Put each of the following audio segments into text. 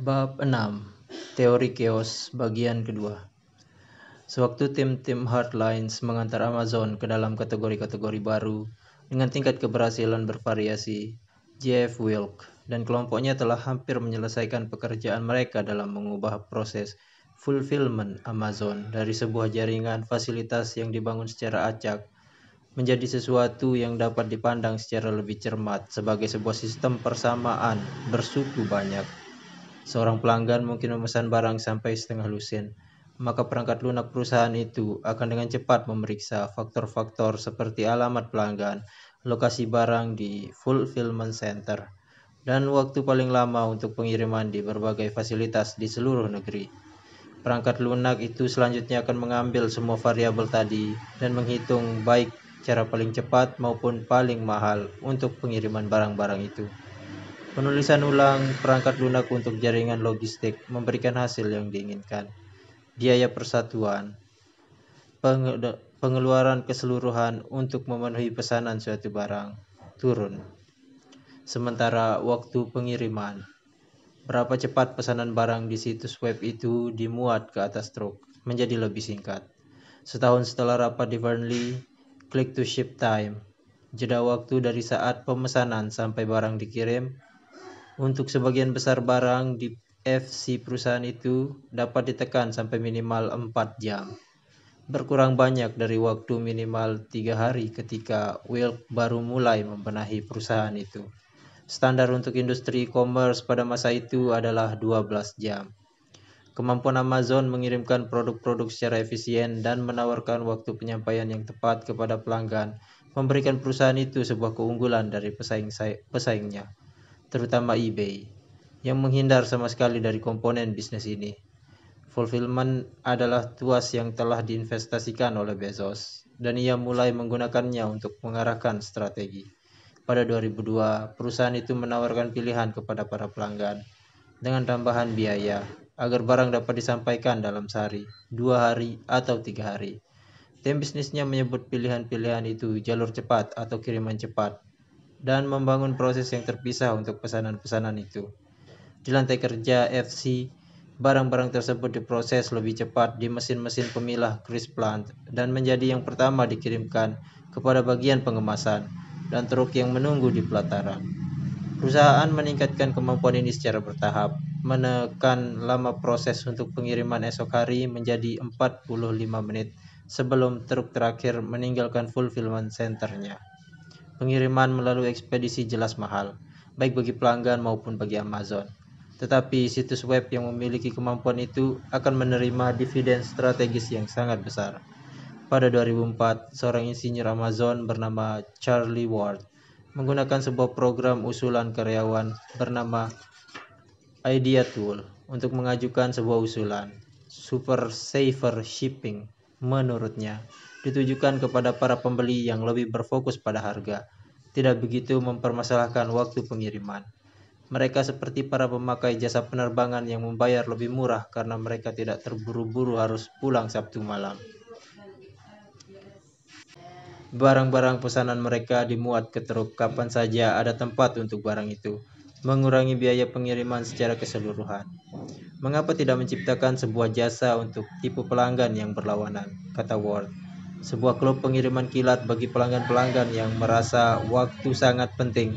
Bab 6. Teori Chaos bagian kedua. Sewaktu tim-tim Hardlines mengantar Amazon ke dalam kategori-kategori baru dengan tingkat keberhasilan bervariasi, Jeff Wilk dan kelompoknya telah hampir menyelesaikan pekerjaan mereka dalam mengubah proses fulfillment Amazon dari sebuah jaringan fasilitas yang dibangun secara acak menjadi sesuatu yang dapat dipandang secara lebih cermat sebagai sebuah sistem persamaan bersuku banyak. Seorang pelanggan mungkin memesan barang sampai setengah lusin, maka perangkat lunak perusahaan itu akan dengan cepat memeriksa faktor-faktor seperti alamat pelanggan, lokasi barang di fulfillment center, dan waktu paling lama untuk pengiriman di berbagai fasilitas di seluruh negeri. Perangkat lunak itu selanjutnya akan mengambil semua variabel tadi dan menghitung baik cara paling cepat maupun paling mahal untuk pengiriman barang-barang itu. Penulisan ulang perangkat lunak untuk jaringan logistik memberikan hasil yang diinginkan. Biaya persatuan, pengeluaran keseluruhan untuk memenuhi pesanan suatu barang turun. Sementara waktu pengiriman, berapa cepat pesanan barang di situs web itu dimuat ke atas truk menjadi lebih singkat. Setahun setelah rapat di Burnley, click to ship time, jeda waktu dari saat pemesanan sampai barang dikirim, untuk sebagian besar barang di FC perusahaan itu dapat ditekan sampai minimal 4 jam. Berkurang banyak dari waktu minimal 3 hari ketika Wilk baru mulai membenahi perusahaan itu. Standar untuk industri e-commerce pada masa itu adalah 12 jam. Kemampuan Amazon mengirimkan produk-produk secara efisien dan menawarkan waktu penyampaian yang tepat kepada pelanggan memberikan perusahaan itu sebuah keunggulan dari pesaingnya, terutama eBay, yang menghindar sama sekali dari komponen bisnis ini. Fulfillment adalah tuas yang telah diinvestasikan oleh Bezos, dan ia mulai menggunakannya untuk mengarahkan strategi. Pada 2002, perusahaan itu menawarkan pilihan kepada para pelanggan dengan tambahan biaya agar barang dapat disampaikan dalam sehari, 2 hari, atau 3 hari. Tim bisnisnya menyebut pilihan-pilihan itu jalur cepat atau kiriman cepat, dan membangun proses yang terpisah untuk pesanan-pesanan itu. Di lantai kerja FC, barang-barang tersebut diproses lebih cepat di mesin-mesin pemilah Chris Plant dan menjadi yang pertama dikirimkan kepada bagian pengemasan dan truk yang menunggu di pelataran. Perusahaan meningkatkan kemampuan ini secara bertahap, menekan lama proses untuk pengiriman esok hari menjadi 45 menit sebelum truk terakhir meninggalkan fulfillment centernya. Pengiriman melalui ekspedisi jelas mahal, baik bagi pelanggan maupun bagi Amazon. Tetapi situs web yang memiliki kemampuan itu akan menerima dividen strategis yang sangat besar. Pada 2004, seorang insinyur Amazon bernama Charlie Ward menggunakan sebuah program usulan karyawan bernama Idea Tool untuk mengajukan sebuah usulan. Super Safer Shipping, menurutnya, ditujukan kepada para pembeli yang lebih berfokus pada harga, tidak begitu mempermasalahkan waktu pengiriman. Mereka seperti para pemakai jasa penerbangan yang membayar lebih murah karena mereka tidak terburu-buru harus pulang Sabtu malam. Barang-barang pesanan mereka dimuat ke truk kapan saja ada tempat untuk barang itu, mengurangi biaya pengiriman secara keseluruhan. Mengapa tidak menciptakan sebuah jasa untuk tipe pelanggan yang berlawanan, kata Ward. Sebuah klub pengiriman kilat bagi pelanggan-pelanggan yang merasa waktu sangat penting,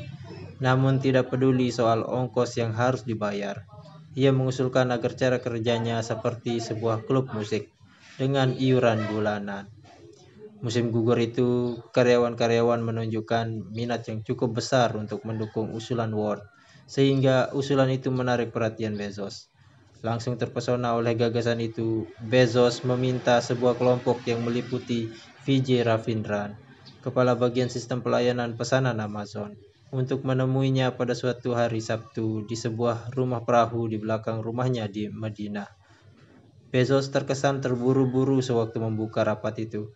namun tidak peduli soal ongkos yang harus dibayar. Ia mengusulkan agar cara kerjanya seperti sebuah klub musik dengan iuran bulanan. Musim gugur itu, karyawan-karyawan menunjukkan minat yang cukup besar untuk mendukung usulan Ward, sehingga usulan itu menarik perhatian Bezos. Langsung terpesona oleh gagasan itu, Bezos meminta sebuah kelompok yang meliputi Vijay Ravindran, kepala bagian sistem pelayanan pesanan Amazon, untuk menemuinya pada suatu hari Sabtu di sebuah rumah perahu di belakang rumahnya di Madinah. Bezos terkesan terburu-buru sewaktu membuka rapat itu,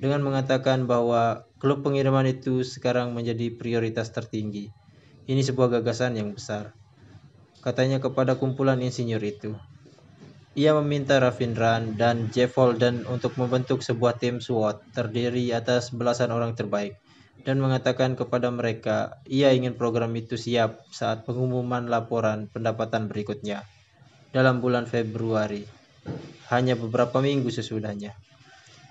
dengan mengatakan bahwa klub pengiriman itu sekarang menjadi prioritas tertinggi. Ini sebuah gagasan yang besar, katanya kepada kumpulan insinyur itu. Ia meminta Ravindran dan Jeff Holden untuk membentuk sebuah tim SWAT terdiri atas belasan orang terbaik dan mengatakan kepada mereka ia ingin program itu siap saat pengumuman laporan pendapatan berikutnya. dalam bulan Februari, hanya beberapa minggu sesudahnya.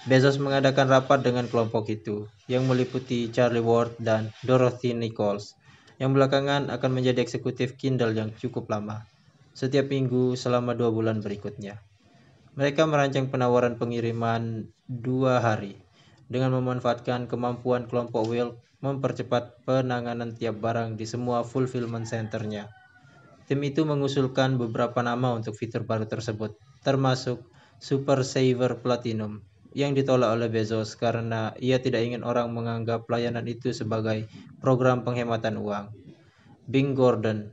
Bezos mengadakan rapat dengan kelompok itu, yang meliputi Charlie Ward dan Dorothy Nichols, yang belakangan akan menjadi eksekutif Kindle yang cukup lama, setiap minggu selama 2 bulan berikutnya. Mereka merancang penawaran pengiriman 2 hari, dengan memanfaatkan kemampuan kelompok Wilk mempercepat penanganan tiap barang di semua fulfillment centernya. Tim itu mengusulkan beberapa nama untuk fitur baru tersebut, termasuk Super Saver Platinum, yang ditolak oleh Bezos karena ia tidak ingin orang menganggap layanan itu sebagai program penghematan uang. Bing Gordon,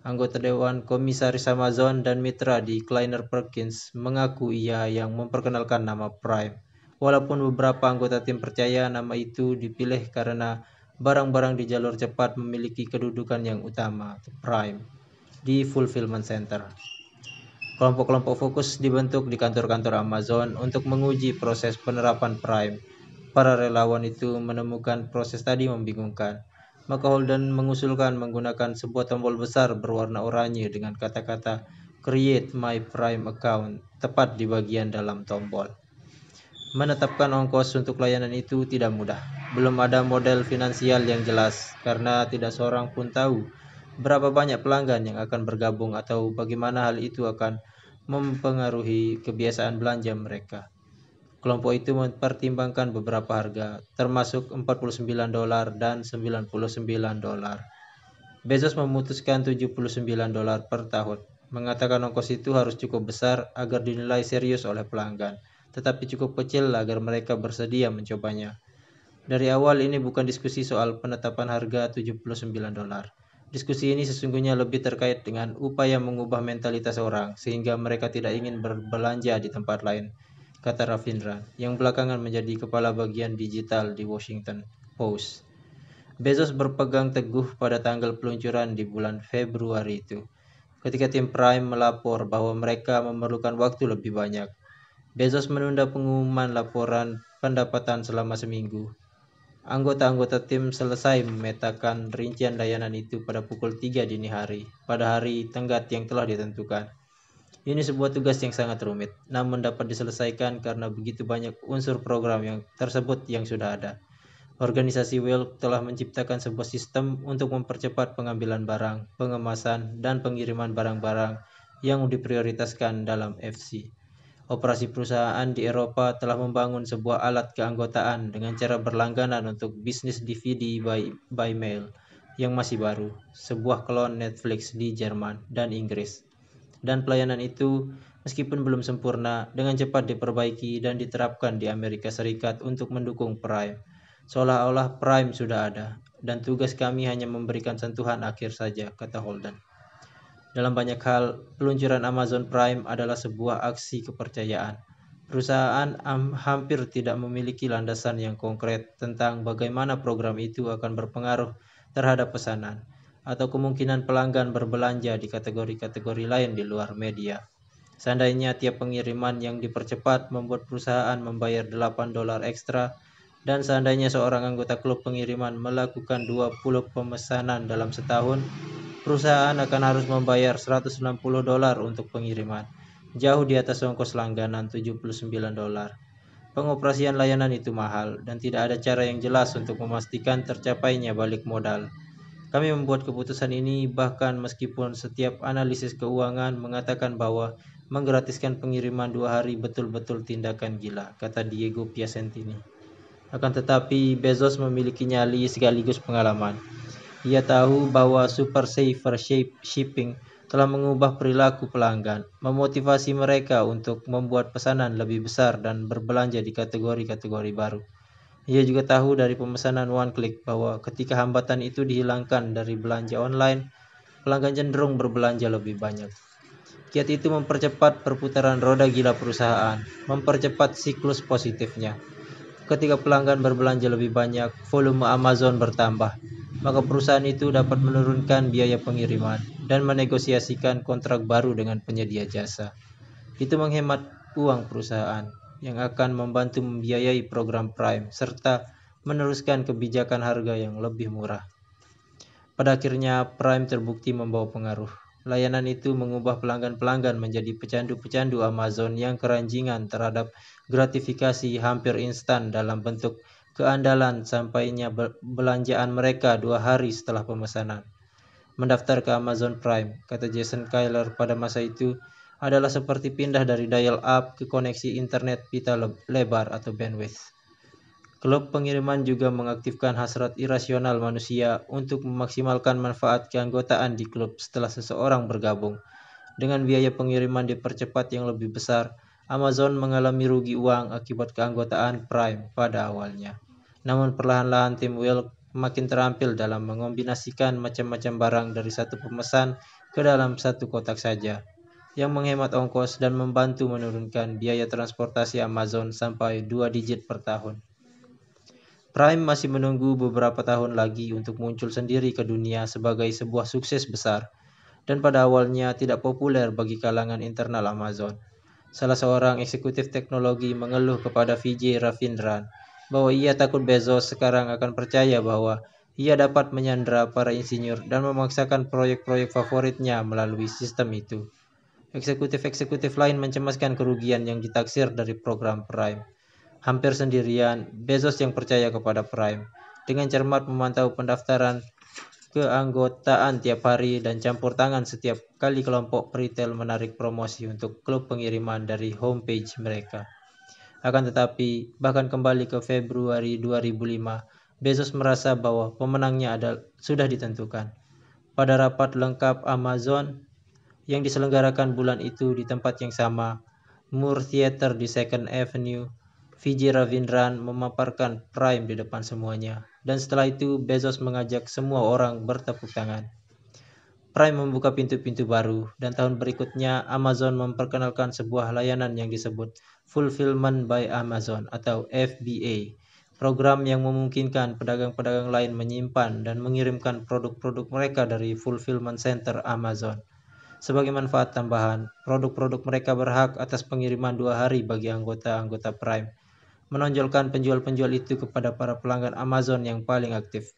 anggota Dewan Komisaris Amazon dan mitra di Kleiner Perkins, mengaku ia yang memperkenalkan nama Prime. Walaupun beberapa anggota tim percaya nama itu dipilih karena barang-barang di jalur cepat memiliki kedudukan yang utama, Prime, di fulfillment center. Kelompok-kelompok fokus dibentuk di kantor-kantor Amazon untuk menguji proses penerapan Prime. Para relawan itu menemukan proses tadi membingungkan. Maka Holden mengusulkan menggunakan sebuah tombol besar berwarna oranye dengan kata-kata "Create my Prime account" tepat di bagian dalam tombol. Menetapkan ongkos untuk layanan itu tidak mudah. Belum ada model finansial yang jelas karena tidak seorang pun tahu berapa banyak pelanggan yang akan bergabung atau bagaimana hal itu akan mempengaruhi kebiasaan belanja mereka. Kelompok itu mempertimbangkan beberapa harga, termasuk $49 dan $99. Bezos memutuskan $79 per tahun, mengatakan ongkos itu harus cukup besar agar dinilai serius oleh pelanggan, tetapi cukup kecil agar mereka bersedia mencobanya. Dari awal ini bukan diskusi soal penetapan harga $79. Diskusi ini sesungguhnya lebih terkait dengan upaya mengubah mentalitas orang sehingga mereka tidak ingin berbelanja di tempat lain, kata Ravindran, yang belakangan menjadi kepala bagian digital di Washington Post. Bezos berpegang teguh pada tanggal peluncuran di bulan Februari itu, ketika tim Prime melapor bahwa mereka memerlukan waktu lebih banyak. Bezos menunda pengumuman laporan pendapatan selama seminggu. Anggota-anggota tim selesai memetakan rincian layanan itu pada pukul 3 dini hari, pada hari tenggat yang telah ditentukan. Ini sebuah tugas yang sangat rumit, namun dapat diselesaikan karena begitu banyak unsur program yang tersebut yang sudah ada. Organisasi Wilk telah menciptakan sebuah sistem untuk mempercepat pengambilan barang, pengemasan, dan pengiriman barang-barang yang diprioritaskan dalam FC. Operasi perusahaan di Eropa telah membangun sebuah alat keanggotaan dengan cara berlangganan untuk bisnis DVD by mail yang masih baru, sebuah klon Netflix di Jerman dan Inggris. Dan pelayanan itu, meskipun belum sempurna, dengan cepat diperbaiki dan diterapkan di Amerika Serikat untuk mendukung Prime. Seolah-olah Prime sudah ada, dan tugas kami hanya memberikan sentuhan akhir saja, kata Holden. Dalam banyak hal, peluncuran Amazon Prime adalah sebuah aksi kepercayaan. Perusahaan hampir tidak memiliki landasan yang konkret tentang bagaimana program itu akan berpengaruh terhadap pesanan, atau kemungkinan pelanggan berbelanja di kategori-kategori lain di luar media. Seandainya tiap pengiriman yang dipercepat membuat perusahaan membayar $8 ekstra, dan seandainya seorang anggota klub pengiriman melakukan 20 pemesanan dalam setahun, perusahaan akan harus membayar $160 untuk pengiriman, jauh di atas ongkos langganan $79. Pengoperasian layanan itu mahal dan tidak ada cara yang jelas untuk memastikan tercapainya balik modal. Kami membuat keputusan ini bahkan meskipun setiap analisis keuangan mengatakan bahwa menggratiskan pengiriman 2 hari betul-betul tindakan gila, kata Diego Piacentini. Akan tetapi Bezos memiliki nyali sekaligus pengalaman. Ia tahu bahwa Super Saver Shipping telah mengubah perilaku pelanggan, memotivasi mereka untuk membuat pesanan lebih besar dan berbelanja di kategori-kategori baru. Ia juga tahu dari pemesanan one click bahwa ketika hambatan itu dihilangkan dari belanja online, pelanggan cenderung berbelanja lebih banyak. Kiat itu mempercepat perputaran roda gila perusahaan, mempercepat siklus positifnya. Ketika pelanggan berbelanja lebih banyak, volume Amazon bertambah, maka perusahaan itu dapat menurunkan biaya pengiriman dan menegosiasikan kontrak baru dengan penyedia jasa. Itu menghemat uang perusahaan yang akan membantu membiayai program Prime serta meneruskan kebijakan harga yang lebih murah. Pada akhirnya Prime terbukti membawa pengaruh. Layanan itu mengubah pelanggan-pelanggan menjadi pecandu-pecandu Amazon yang keranjingan terhadap gratifikasi hampir instan dalam bentuk keandalan sampainya belanjaan mereka 2 hari setelah pemesanan. Mendaftar ke Amazon Prime, kata Jason Kyler pada masa itu, adalah seperti pindah dari dial-up ke koneksi internet pita lebar atau bandwidth. Klub pengiriman juga mengaktifkan hasrat irasional manusia untuk memaksimalkan manfaat keanggotaan di klub setelah seseorang bergabung. Dengan biaya pengiriman dipercepat yang lebih besar, Amazon mengalami rugi uang akibat keanggotaan Prime pada awalnya. Namun perlahan-lahan tim Wilk makin terampil dalam mengombinasikan macam-macam barang dari satu pemesan ke dalam satu kotak saja, yang menghemat ongkos dan membantu menurunkan biaya transportasi Amazon sampai 2 digit per tahun. Prime masih menunggu beberapa tahun lagi untuk muncul sendiri ke dunia sebagai sebuah sukses besar, dan pada awalnya tidak populer bagi kalangan internal Amazon. Salah seorang eksekutif teknologi mengeluh kepada Vijay Ravindran bahwa ia takut Bezos sekarang akan percaya bahwa ia dapat menyandera para insinyur dan memaksakan proyek-proyek favoritnya melalui sistem itu. Eksekutif-eksekutif lain mencemaskan kerugian yang ditaksir dari program Prime. Hampir sendirian, Bezos yang percaya kepada Prime, dengan cermat memantau pendaftaran keanggotaan tiap hari dan campur tangan setiap kali kelompok retail menarik promosi untuk klub pengiriman dari homepage mereka. Akan tetapi, bahkan kembali ke Februari 2005, Bezos merasa bahwa pemenangnya sudah ditentukan. Pada rapat lengkap Amazon yang diselenggarakan bulan itu di tempat yang sama, Moore Theater di Second Avenue, Vijay Ravindran memaparkan Prime di depan semuanya, dan setelah itu Bezos mengajak semua orang bertepuk tangan. Prime membuka pintu-pintu baru, dan tahun berikutnya Amazon memperkenalkan sebuah layanan yang disebut Fulfillment by Amazon atau FBA, program yang memungkinkan pedagang-pedagang lain menyimpan dan mengirimkan produk-produk mereka dari fulfillment center Amazon. Sebagai manfaat tambahan, produk-produk mereka berhak atas pengiriman 2 hari bagi anggota-anggota Prime, menonjolkan penjual-penjual itu kepada para pelanggan Amazon yang paling aktif.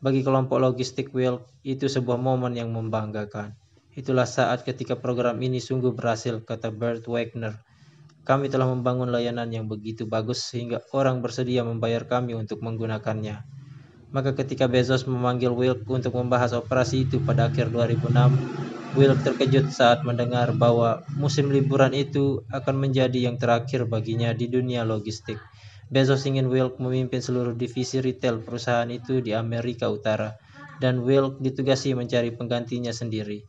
Bagi kelompok logistik Wilk, itu sebuah momen yang membanggakan. Itulah saat ketika program ini sungguh berhasil, kata Bert Wagner. Kami telah membangun layanan yang begitu bagus sehingga orang bersedia membayar kami untuk menggunakannya. Maka ketika Bezos memanggil Wilk untuk membahas operasi itu pada akhir 2006, Wilk terkejut saat mendengar bahwa musim liburan itu akan menjadi yang terakhir baginya di dunia logistik. Bezos ingin Wilk memimpin seluruh divisi retail perusahaan itu di Amerika Utara, dan Wilk ditugasi mencari penggantinya sendiri.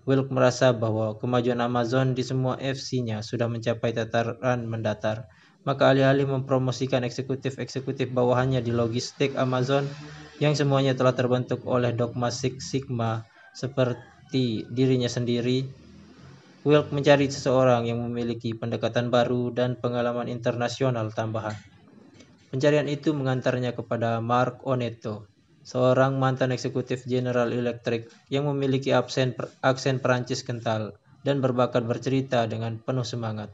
Wilk merasa bahwa kemajuan Amazon di semua FC-nya sudah mencapai tataran mendatar. Maka alih-alih mempromosikan eksekutif-eksekutif bawahannya di logistik Amazon, yang semuanya telah terbentuk oleh dogma Six Sigma seperti dirinya sendiri, Wilk mencari seseorang yang memiliki pendekatan baru dan pengalaman internasional tambahan. Pencarian itu mengantarnya kepada Mark Onetto, seorang mantan eksekutif General Electric yang memiliki aksen Perancis kental dan berbakat bercerita dengan penuh semangat.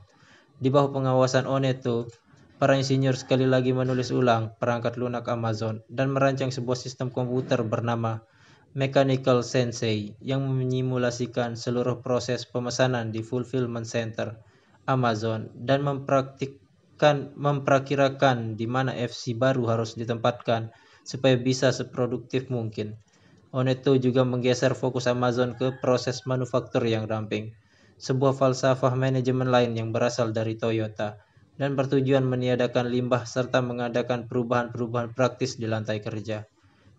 Di bawah pengawasan Onetto, para insinyur sekali lagi menulis ulang perangkat lunak Amazon dan merancang sebuah sistem komputer bernama Mechanical Sensei yang menyimulasikan seluruh proses pemesanan di fulfillment center Amazon dan memprakirakan di mana FC baru harus ditempatkan supaya bisa seproduktif mungkin. Onetto juga menggeser fokus Amazon ke proses manufaktur yang ramping, sebuah falsafah manajemen lain yang berasal dari Toyota, dan bertujuan meniadakan limbah serta mengadakan perubahan-perubahan praktis di lantai kerja.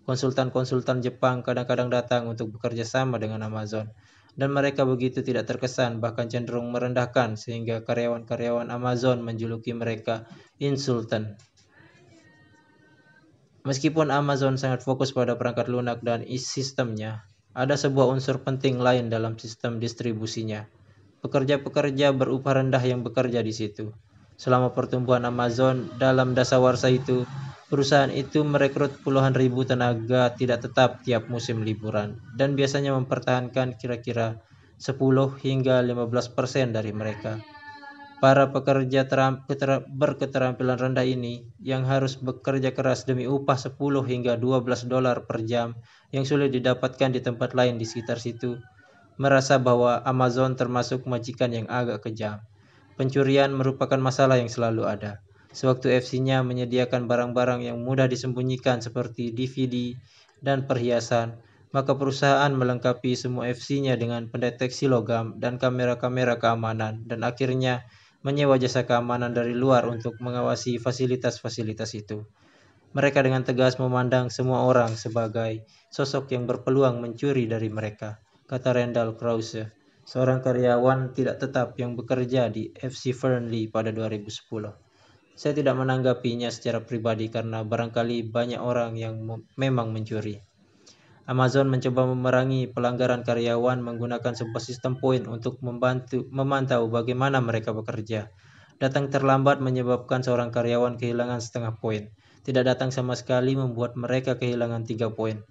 Konsultan-konsultan Jepang kadang-kadang datang untuk bekerja sama dengan Amazon, dan mereka begitu tidak terkesan, bahkan cenderung merendahkan, sehingga karyawan-karyawan Amazon menjuluki mereka insultan. Meskipun Amazon sangat fokus pada perangkat lunak dan sistemnya, ada sebuah unsur penting lain dalam sistem distribusinya. Pekerja-pekerja berupah rendah yang bekerja di situ. Selama pertumbuhan Amazon dalam dasawarsa itu, perusahaan itu merekrut puluhan ribu tenaga tidak tetap tiap musim liburan, dan biasanya mempertahankan kira-kira 10 hingga 15% dari mereka. Para pekerja berketerampilan rendah ini yang harus bekerja keras demi upah 10 hingga $12 per jam yang sulit didapatkan di tempat lain di sekitar situ, merasa bahwa Amazon termasuk majikan yang agak kejam. Pencurian merupakan masalah yang selalu ada. Sewaktu FC-nya menyediakan barang-barang yang mudah disembunyikan seperti DVD dan perhiasan, maka perusahaan melengkapi semua FC-nya dengan pendeteksi logam dan kamera-kamera keamanan dan akhirnya menyewa jasa keamanan dari luar untuk mengawasi fasilitas-fasilitas itu. Mereka dengan tegas memandang semua orang sebagai sosok yang berpeluang mencuri dari mereka, kata Randall Krause, seorang karyawan tidak tetap yang bekerja di FC Fernley pada 2010. Saya tidak menanggapinya secara pribadi karena barangkali banyak orang yang memang mencuri. Amazon mencoba memerangi pelanggaran karyawan menggunakan sebuah sistem poin untuk memantau bagaimana mereka bekerja. Datang terlambat menyebabkan seorang karyawan kehilangan setengah poin. Tidak datang sama sekali membuat mereka kehilangan 3 poin.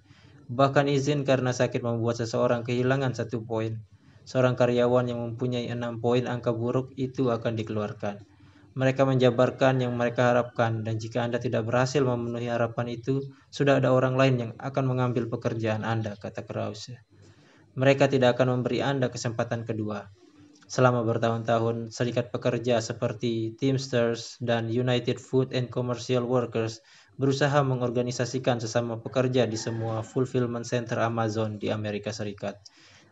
Bahkan izin karena sakit membuat seseorang kehilangan 1 poin. Seorang karyawan yang mempunyai 6 poin angka buruk itu akan dikeluarkan. Mereka menjabarkan yang mereka harapkan, dan jika Anda tidak berhasil memenuhi harapan itu, sudah ada orang lain yang akan mengambil pekerjaan Anda, kata Krause. Mereka tidak akan memberi Anda kesempatan kedua. Selama bertahun-tahun, serikat pekerja seperti Teamsters dan United Food and Commercial Workers berusaha mengorganisasikan sesama pekerja di semua fulfillment center Amazon di Amerika Serikat,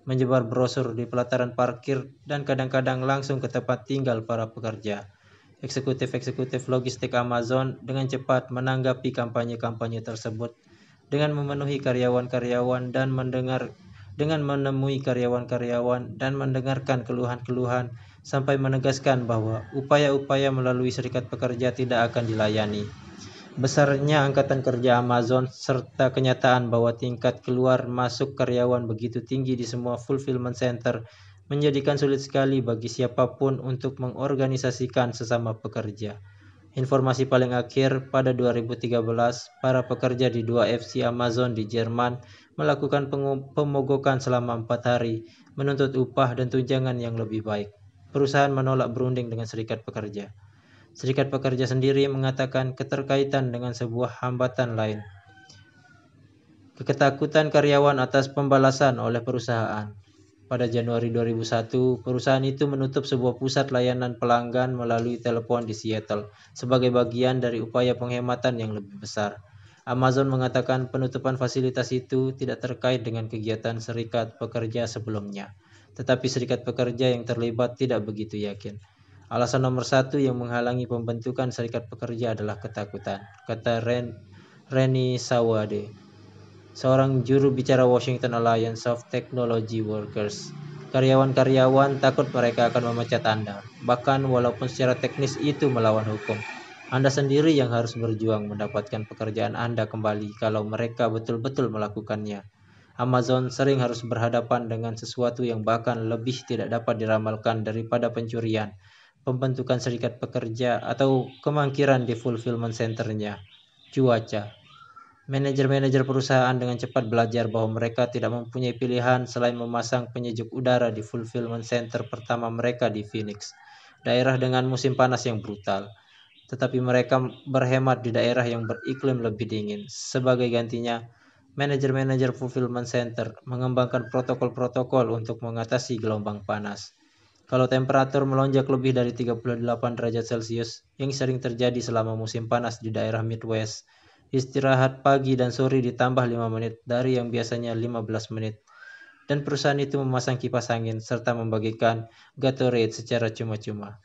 menyebar brosur di pelataran parkir dan kadang-kadang langsung ke tempat tinggal para pekerja. Eksekutif-eksekutif logistik Amazon dengan cepat menanggapi kampanye-kampanye tersebut dengan memenuhi karyawan-karyawan dan menemui karyawan-karyawan dan mendengarkan keluhan-keluhan sampai menegaskan bahwa upaya-upaya melalui serikat pekerja tidak akan dilayani. Besarnya angkatan kerja Amazon serta kenyataan bahwa tingkat keluar masuk karyawan begitu tinggi di semua fulfillment center menjadikan sulit sekali bagi siapapun untuk mengorganisasikan sesama pekerja. Informasi paling akhir, pada 2013, para pekerja di 2 FC Amazon di Jerman melakukan pemogokan selama 4 hari, menuntut upah dan tunjangan yang lebih baik. Perusahaan menolak berunding dengan serikat pekerja. Serikat pekerja sendiri mengatakan keterkaitan dengan sebuah hambatan lain. Ketakutan karyawan atas pembalasan oleh perusahaan. Pada Januari 2001, perusahaan itu menutup sebuah pusat layanan pelanggan melalui telepon di Seattle sebagai bagian dari upaya penghematan yang lebih besar. Amazon mengatakan penutupan fasilitas itu tidak terkait dengan kegiatan serikat pekerja sebelumnya, tetapi serikat pekerja yang terlibat tidak begitu yakin. Alasan nomor satu yang menghalangi pembentukan serikat pekerja adalah ketakutan, kata Rennie Sawade, seorang juru bicara Washington Alliance of Technology Workers. Karyawan-karyawan takut mereka akan memecat Anda, bahkan walaupun secara teknis itu melawan hukum. Anda sendiri yang harus berjuang mendapatkan pekerjaan Anda kembali kalau mereka betul-betul melakukannya. Amazon sering harus berhadapan dengan sesuatu yang bahkan lebih tidak dapat diramalkan daripada pencurian, pembentukan serikat pekerja, atau kemangkiran di fulfillment centernya. Cuaca. Manajer-manajer perusahaan dengan cepat belajar bahwa mereka tidak mempunyai pilihan selain memasang penyejuk udara di fulfillment center pertama mereka di Phoenix, daerah dengan musim panas yang brutal. Tetapi mereka berhemat di daerah yang beriklim lebih dingin. Sebagai gantinya, manajer-manajer fulfillment center mengembangkan protokol-protokol untuk mengatasi gelombang panas. Kalau temperatur melonjak lebih dari 38 derajat Celcius, yang sering terjadi selama musim panas di daerah Midwest, istirahat pagi dan sore ditambah 5 menit dari yang biasanya 15 menit. Dan perusahaan itu memasang kipas angin serta membagikan Gatorade secara cuma-cuma.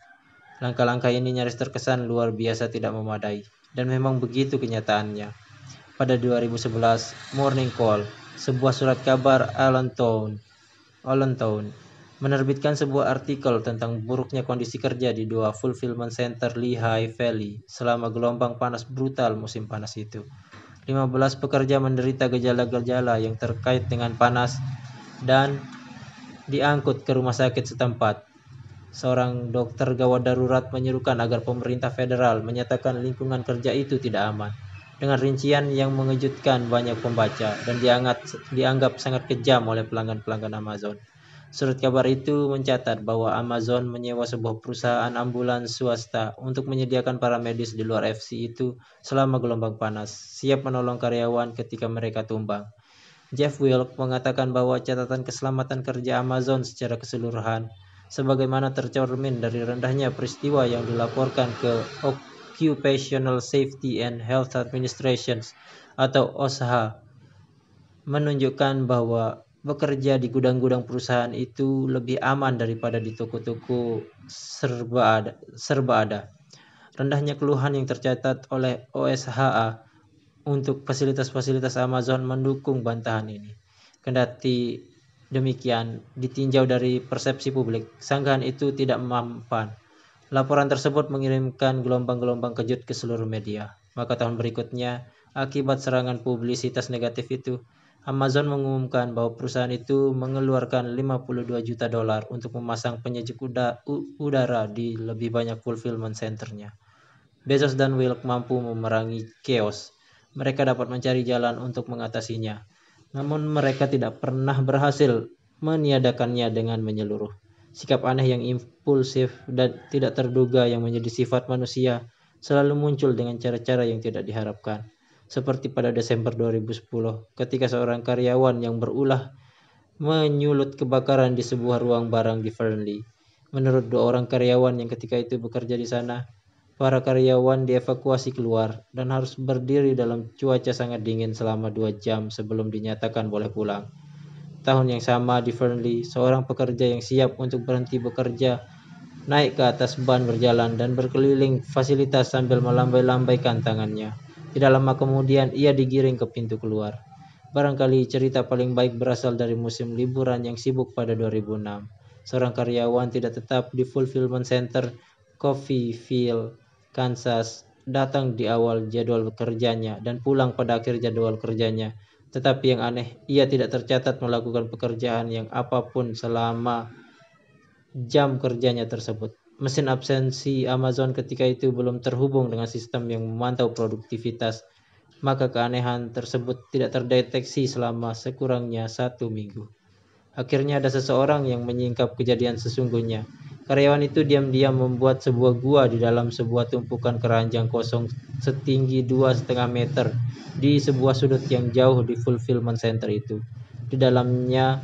Langkah-langkah ini nyaris terkesan luar biasa tidak memadai, dan memang begitu kenyataannya. Pada 2011, Morning Call, sebuah surat kabar Allentown, menerbitkan sebuah artikel tentang buruknya kondisi kerja di 2 fulfillment center Lehigh Valley selama gelombang panas brutal musim panas itu. 15 pekerja menderita gejala-gejala yang terkait dengan panas dan diangkut ke rumah sakit setempat. Seorang dokter gawat darurat menyerukan agar pemerintah federal menyatakan lingkungan kerja itu tidak aman, dengan rincian yang mengejutkan banyak pembaca dan dianggap sangat kejam oleh pelanggan-pelanggan Amazon. Surat kabar itu mencatat bahwa Amazon menyewa sebuah perusahaan ambulans swasta untuk menyediakan para medis di luar FC itu selama gelombang panas, siap menolong karyawan ketika mereka tumbang. Jeff Wilk mengatakan bahwa catatan keselamatan kerja Amazon secara keseluruhan, sebagaimana tercermin dari rendahnya peristiwa yang dilaporkan ke Occupational Safety and Health Administration atau OSHA, menunjukkan bahwa bekerja di gudang-gudang perusahaan itu lebih aman daripada di toko-toko serba ada. Rendahnya keluhan yang tercatat oleh OSHA untuk fasilitas-fasilitas Amazon mendukung bantahan ini. Kendati demikian, ditinjau dari persepsi publik, sanggahan itu tidak mempan. Laporan tersebut mengirimkan gelombang-gelombang kejut ke seluruh media. Maka tahun berikutnya, akibat serangan publisitas negatif itu, Amazon mengumumkan bahwa perusahaan itu mengeluarkan $52 juta untuk memasang penyejuk udara di lebih banyak fulfillment centernya. Bezos dan Wilk mampu memerangi chaos. Mereka dapat mencari jalan untuk mengatasinya, namun mereka tidak pernah berhasil meniadakannya dengan menyeluruh. Sikap aneh yang impulsif dan tidak terduga yang menjadi sifat manusia selalu muncul dengan cara-cara yang tidak diharapkan. Seperti pada Desember 2010, ketika seorang karyawan yang berulah menyulut kebakaran di sebuah ruang barang di Fernley. Menurut 2 orang karyawan yang ketika itu bekerja di sana, para karyawan dievakuasi keluar dan harus berdiri dalam cuaca sangat dingin selama 2 jam sebelum dinyatakan boleh pulang. Tahun yang sama di Fernley, seorang pekerja yang siap untuk berhenti bekerja naik ke atas ban berjalan dan berkeliling fasilitas sambil melambai-lambaikan tangannya. Tidak lama kemudian ia digiring ke pintu keluar. Barangkali cerita paling baik berasal dari musim liburan yang sibuk pada 2006. Seorang karyawan tidak tetap di fulfillment center Coffeyville, Kansas, datang di awal jadwal kerjanya dan pulang pada akhir jadwal kerjanya. Tetapi yang aneh, ia tidak tercatat melakukan pekerjaan yang apapun selama jam kerjanya tersebut. Mesin absensi Amazon ketika itu belum terhubung dengan sistem yang memantau produktivitas, maka keanehan tersebut tidak terdeteksi selama sekurangnya 1 minggu. Akhirnya ada seseorang yang menyingkap kejadian sesungguhnya. Karyawan itu diam-diam membuat sebuah gua di dalam sebuah tumpukan keranjang kosong setinggi 2,5 meter di sebuah sudut yang jauh di fulfillment center itu. Di dalamnya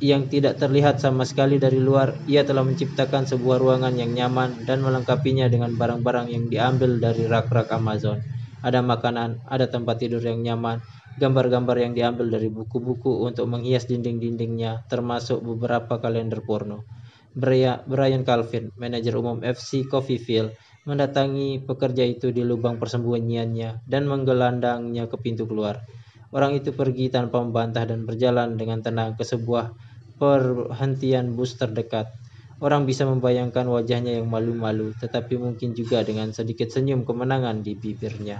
yang tidak terlihat sama sekali dari luar, ia telah menciptakan sebuah ruangan yang nyaman dan melengkapinya dengan barang-barang yang diambil dari rak-rak Amazon. Ada makanan, ada tempat tidur yang nyaman, gambar-gambar yang diambil dari buku-buku untuk menghias dinding-dindingnya, termasuk beberapa kalender porno. Brian Calvin, manajer umum FC Coffeyville, mendatangi pekerja itu di lubang persembunyiannya dan menggelandangnya ke pintu keluar. Orang itu pergi tanpa membantah dan berjalan dengan tenang ke sebuah perhentian bus terdekat. Orang bisa membayangkan wajahnya yang malu-malu, tetapi mungkin juga dengan sedikit senyum kemenangan di bibirnya.